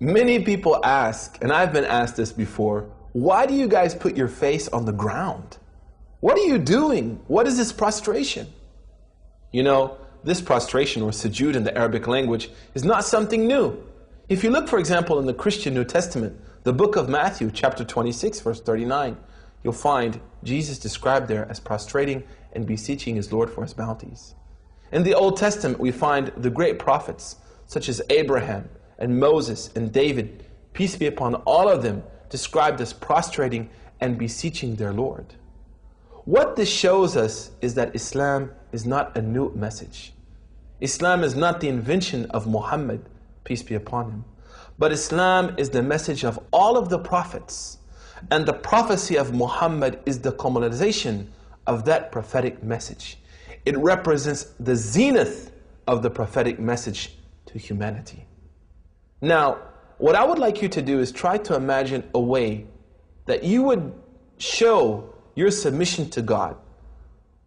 Many people ask, and I've been asked this before, why do you guys put your face on the ground? What are you doing? What is this prostration? You know, this prostration, or sujood in the Arabic language, is not something new. If you look, for example, in the Christian New Testament, the book of Matthew, chapter 26, verse 39, you'll find Jesus described there as prostrating and beseeching his Lord for his bounties. In the Old Testament, we find the great prophets, such as Abraham and Moses and David, peace be upon all of them, described as prostrating and beseeching their Lord. What this shows us is that Islam is not a new message. Islam is not the invention of Muhammad, peace be upon him, but Islam is the message of all of the prophets, and the prophecy of Muhammad is the culmination of that prophetic message. It represents the zenith of the prophetic message to humanity. Now, what I would like you to do is try to imagine a way that you would show your submission to God.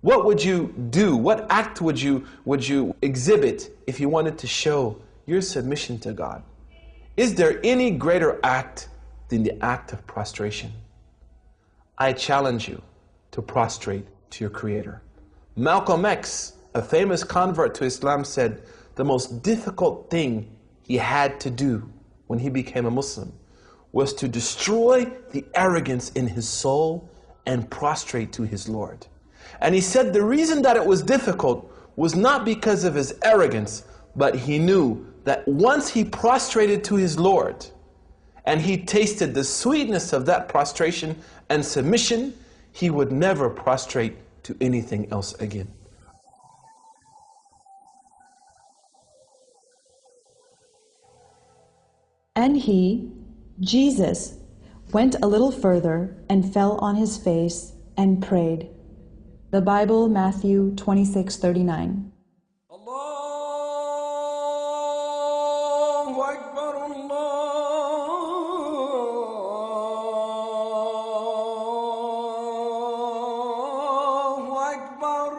What would you do? What act would you exhibit if you wanted to show your submission to God? Is there any greater act than the act of prostration? I challenge you to prostrate to your Creator. Malcolm X, a famous convert to Islam, said the most difficult thing he had to do when he became a Muslim was to destroy the arrogance in his soul and prostrate to his Lord. And he said the reason that it was difficult was not because of his arrogance, but he knew that once he prostrated to his Lord and he tasted the sweetness of that prostration and submission, he would never prostrate to anything else again. And he, Jesus, went a little further and fell on his face and prayed. The Bible, Matthew 26:39. Allahu Akbar, Allahu Akbar.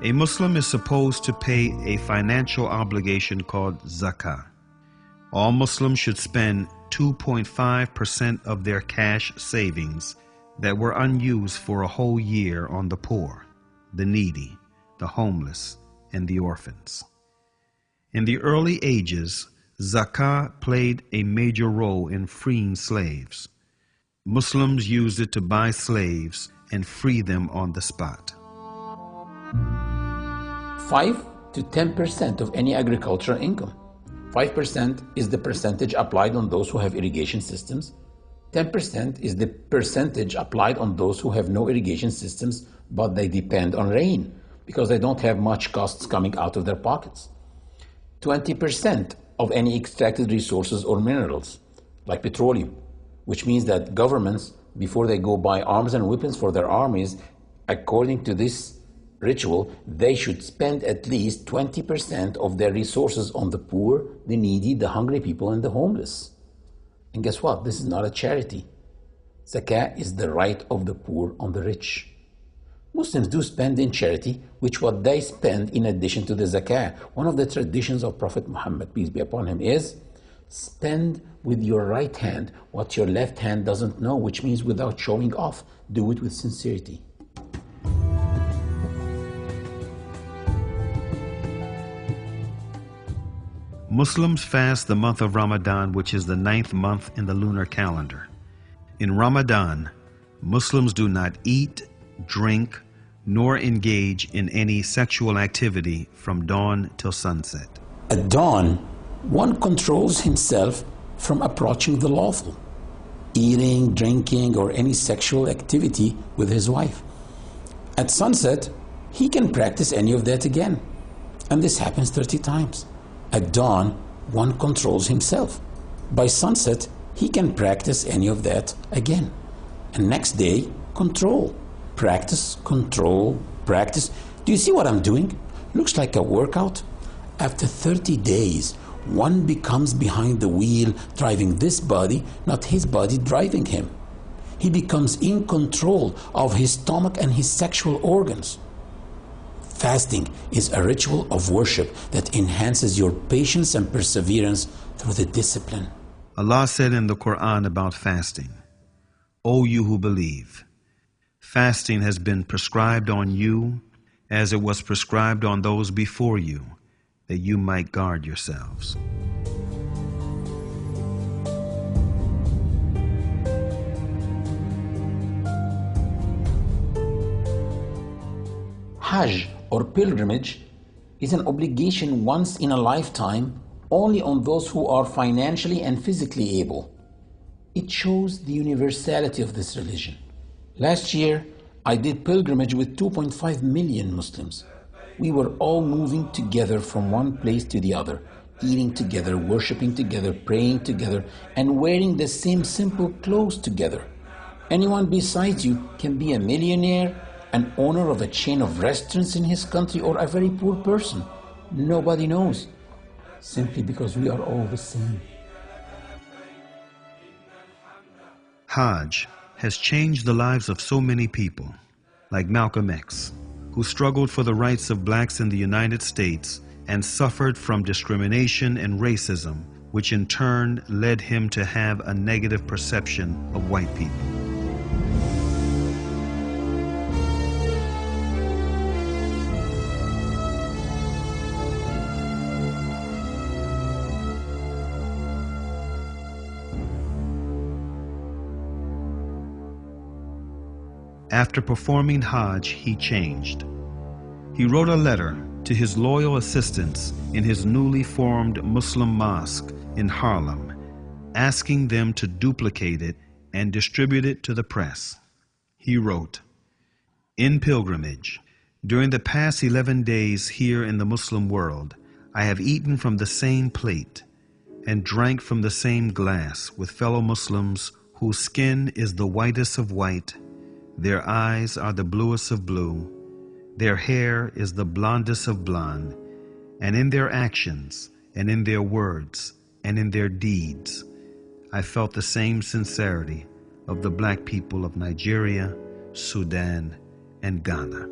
A Muslim is supposed to pay a financial obligation called zakah. All Muslims should spend 2.5% of their cash savings that were unused for a whole year on the poor, the needy, the homeless, and the orphans. In the early ages, zakah played a major role in freeing slaves. Muslims used it to buy slaves and free them on the spot. 5 to 10% of any agricultural income. 5% is the percentage applied on those who have irrigation systems. 10% is the percentage applied on those who have no irrigation systems, but they depend on rain because they don't have much costs coming out of their pockets. 20% of any extracted resources or minerals, like petroleum, which means that governments, before they go buy arms and weapons for their armies, according to this ritual, they should spend at least 20% of their resources on the poor, the needy, the hungry people, and the homeless. And guess what? This is not a charity. Zakah is the right of the poor on the rich. Muslims do spend in charity, which what they spend in addition to the zakah. One of the traditions of Prophet Muhammad, peace be upon him, is spend with your right hand what your left hand doesn't know, which means without showing off. Do it with sincerity. Muslims fast the month of Ramadan, which is the 9th month in the lunar calendar. In Ramadan, Muslims do not eat, drink, nor engage in any sexual activity from dawn till sunset. At dawn, one controls himself from approaching the lawful, eating, drinking, or any sexual activity with his wife. At sunset, he can practice any of that again, and this happens 30 times. At dawn, one controls himself. By sunset, he can practice any of that again. And next day, control. Practice, control, practice. Do you see what I'm doing? Looks like a workout. After 30 days, one becomes behind the wheel, driving this body, not his body driving him. He becomes in control of his stomach and his sexual organs. Fasting is a ritual of worship that enhances your patience and perseverance through the discipline. Allah said in the Quran about fasting, O you who believe, fasting has been prescribed on you as it was prescribed on those before you, that you might guard yourselves. Hajj, or pilgrimage, is an obligation once in a lifetime only on those who are financially and physically able. It shows the universality of this religion. Last year, I did pilgrimage with 2.5 million Muslims. We were all moving together from one place to the other, eating together, worshiping together, praying together, and wearing the same simple clothes together. Anyone besides you can be a millionaire, an owner of a chain of restaurants in his country, or a very poor person. Nobody knows, simply because we are all the same. Hajj has changed the lives of so many people, like Malcolm X, who struggled for the rights of blacks in the United States and suffered from discrimination and racism, which in turn led him to have a negative perception of white people. After performing Hajj, he changed. He wrote a letter to his loyal assistants in his newly formed Muslim mosque in Harlem, asking them to duplicate it and distribute it to the press. He wrote, "In pilgrimage, during the past 11 days here in the Muslim world, I have eaten from the same plate and drank from the same glass with fellow Muslims whose skin is the whitest of white, their eyes are the bluest of blue, their hair is the blondest of blonde, and in their actions, and in their words, and in their deeds, I felt the same sincerity of the black people of Nigeria, Sudan, and Ghana."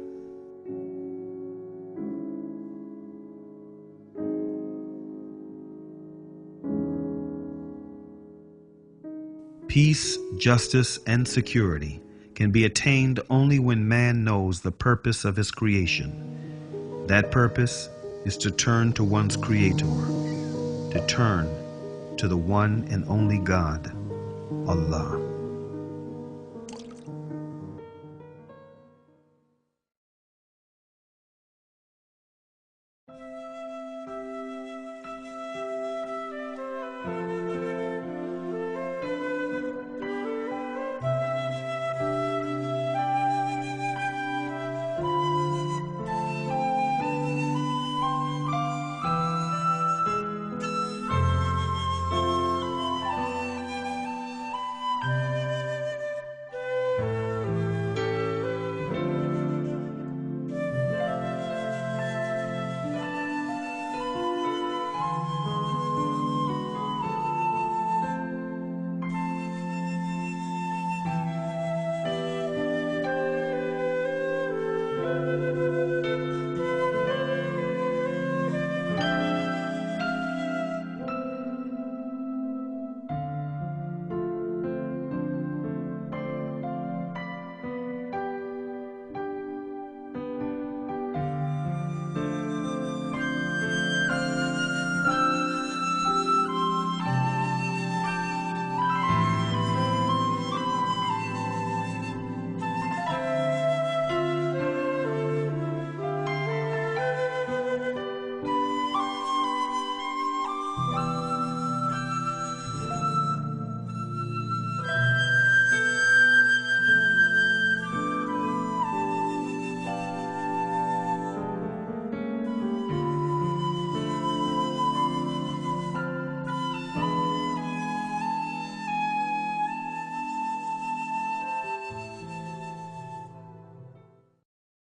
Peace, justice, and security can be attained only when man knows the purpose of his creation. That purpose is to turn to one's Creator, to turn to the one and only God, Allah.